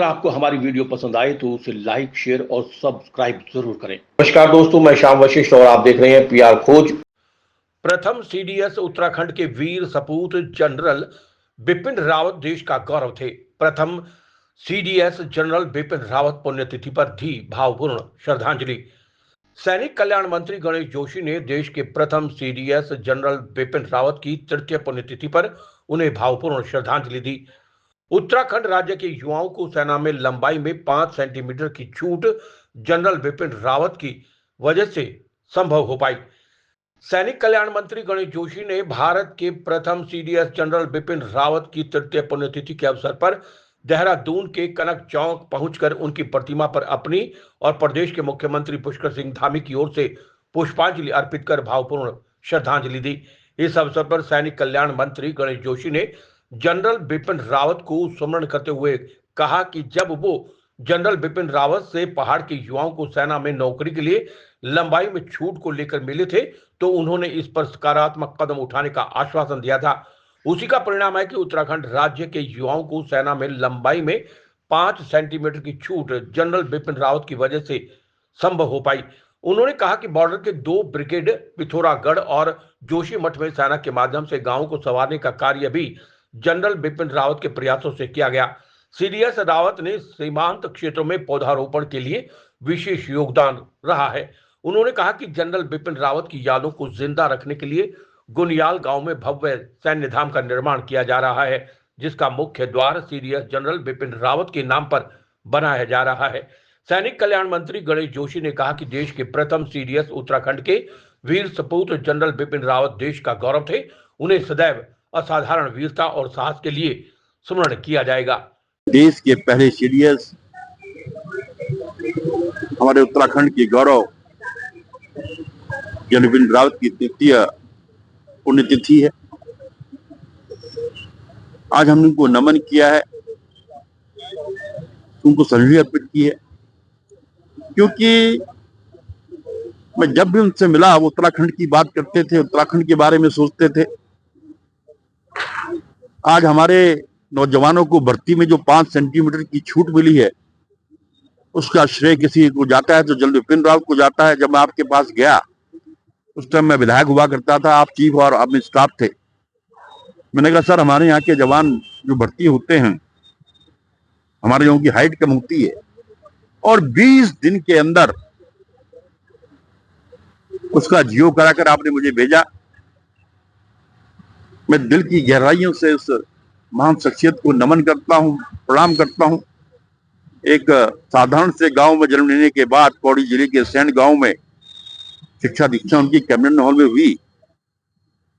अगर आपको हमारी वीडियो पसंद आए तो उसे लाइक, शेयर और सब्सक्राइब जरूर करें। नमस्कार दोस्तों, मैं श्याम वशिष्ठ और आप देख रहे हैं पीआर खोज। प्रथम सीडीएस उत्तराखंड के वीर सपूत जनरल बिपिन रावत देश का गौरव थे। प्रथम सीडीएस जनरल बिपिन रावत पुण्यतिथि पर दी भावपूर्ण श्रद्धांजलि। सैनिक कल्याण मंत्री गणेश जोशी ने देश के प्रथम सीडीएस जनरल बिपिन रावत की तृतीय पुण्यतिथि पर उन्हें भावपूर्ण श्रद्धांजलि दी। उत्तराखंड राज्य के युवाओं को सेना में लंबाई में 5 सेंटीमीटर की छूट जनरल बिपिन रावत की वजह से संभव हो पाई। सैनिक कल्याण मंत्री गणेश जोशी ने भारत के प्रथम सीडीएस जनरल बिपिन रावत की तृतीय पुण्यतिथि के अवसर पर देहरादून के कनक चौक पहुंचकर उनकी प्रतिमा पर अपनी और प्रदेश के मुख्यमंत्री पुष्कर सिंह धामी की ओर से पुष्पांजलि अर्पित कर भावपूर्ण श्रद्धांजलि दी। इस अवसर पर सैनिक कल्याण मंत्री गणेश जोशी ने जनरल बिपिन रावत को स्मरण करते हुए कहा कि जब वो जनरल बिपिन रावत से पहाड़ के युवाओं को सेना में नौकरी के लिए लंबाई में छूट को लेकर मिले थे तो उन्होंने इस पर सकारात्मक कदम उठाने का आश्वासन दिया था। उसी का परिणाम है कि उत्तराखंड राज्य के युवाओं को सेना में लंबाई में 5 सेंटीमीटर की छूट जनरल बिपिन रावत की वजह से संभव हो पाई। उन्होंने कहा कि बॉर्डर के 2 ब्रिगेड पिथौरागढ़ और जोशीमठ में सेना के माध्यम से गांवों को संवारने का कार्य भी जनरल बिपिन रावत के प्रयासों से किया गया। सीडीएस रावत ने सीमांत क्षेत्रों में पौधारोपण के लिए विशेष योगदान रहा है। उन्होंने कहा कि जनरल बिपिन रावत की यादों को जिंदा रखने के लिए गुनियाल गांव में भव्य सैन्य धाम का निर्माण किया जा रहा है, जिसका मुख्य द्वार सीडीएस जनरल बिपिन रावत के नाम पर बनाया जा रहा है। सैनिक कल्याण मंत्री गणेश जोशी ने कहा कि देश के प्रथम सीडीएस उत्तराखंड के वीर सपूत जनरल बिपिन रावत देश का गौरव थे। उन्हें सदैव असाधारण वीरता और साहस के लिए स्मरण किया जाएगा। देश के पहले सीडीएस हमारे उत्तराखंड की गौरव जनरल बिपिन रावत की तृतीय पुण्यतिथि है। आज हमने उनको नमन किया है, उनको श्रद्धांजलि अर्पित की है, क्योंकि मैं जब भी उनसे मिला वो उत्तराखंड की बात करते थे, उत्तराखंड के बारे में सोचते थे। आज हमारे नौजवानों को भर्ती में जो 5 सेंटीमीटर की छूट मिली है उसका श्रेय किसी को जाता है तो जनरल बिपिन रावत को जाता है। जब मैं आपके पास गया उस टाइम मैं विधायक हुआ करता था, आप चीफ और आप स्टाफ थे। मैंने कहा सर हमारे यहाँ के जवान जो भर्ती होते हैं हमारे यहाँ की हाइट कम होती है और 20 दिन के अंदर उसका जीओ कराकर आपने मुझे भेजा। मैं दिल की गहराइयों से उस महान शख्सियत को नमन करता हूँ, प्रणाम करता हूँ। एक साधारण से गांव में जन्म लेने के बाद पौड़ी जिले के सैंड गांव में शिक्षा दीक्षा उनकी कैबिनेट हॉल में हुई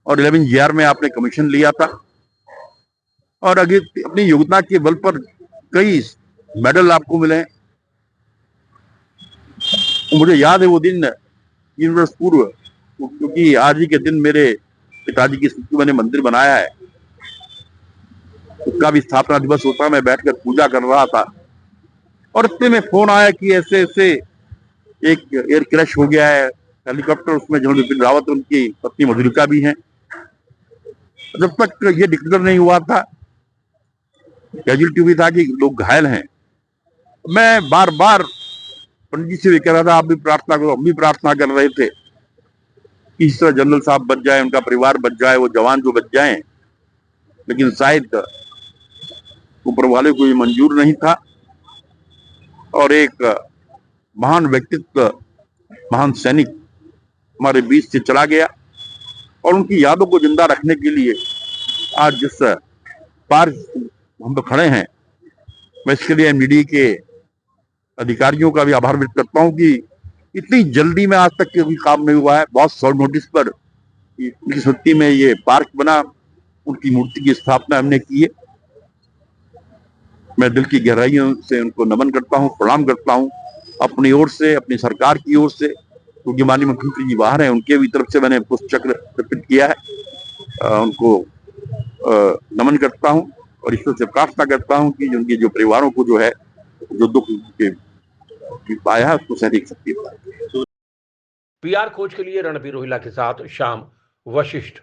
और 11 GR में आपने कमीशन लिया था और आगे अपनी योग्यता के बल पर कई मेडल आपको मिले हैं। मुझे याद है वो दिन 3 वर्ष पूर्व, क्योंकि आज ही के दिन मेरे पिताजी की स्मृति मैंने मंदिर बनाया है, उसका भी स्थापना दिवस होता है। मैं बैठकर पूजा कर रहा था और इतने में फोन आया कि ऐसे ऐसे एक एयर क्रैश हो गया है हेलीकॉप्टर, उसमें जनरल बिपिन रावत उनकी पत्नी मधुलिका भी हैं। जब तक ये डिक्लेयर नहीं हुआ था, कैजुअलिटी भी था कि लोग घायल हैं, मैं बार बार पंडित जी से भी कह रहा था आप भी प्रार्थना करो, हम भी प्रार्थना कर रहे थे कि इस तरह जनरल साहब बच जाए, उनका परिवार बच जाए, वो जवान जो बच जाएं। लेकिन शायद ऊपर वाले को ये मंजूर नहीं था और एक महान व्यक्तित्व, महान सैनिक हमारे बीच से चला गया और उनकी यादों को जिंदा रखने के लिए आज जिस पार हम लोग खड़े हैं, मैं इसके लिए एमडीडी के अधिकारियों का भी आभार व्यक्त करता हूं कि इतनी जल्दी में आज तक कोई काम नहीं हुआ है। बहुत शॉर्ट नोटिस पर उनकी स्मृति में ये पार्क बना, उनकी मूर्ति की स्थापना हमने की है। मैं दिल की गहराइयों से उनको नमन करता हूं, प्रणाम करता हूं, अपनी ओर से, अपनी सरकार की ओर से, क्योंकि माननीय मुख्यमंत्री जी बाहर हैं, उनके भी तरफ से मैंने पुष्प चक्र अर्पित किया है। उनको नमन करता हूं और ईश्वर से प्रार्थना करता हूं कि उनके जो परिवारों को जो है जो दुख पाया है उसको सहने की शक्ति पाए। पीआर खोज के लिए रणबीर रोहिला के साथ श्याम वशिष्ठ।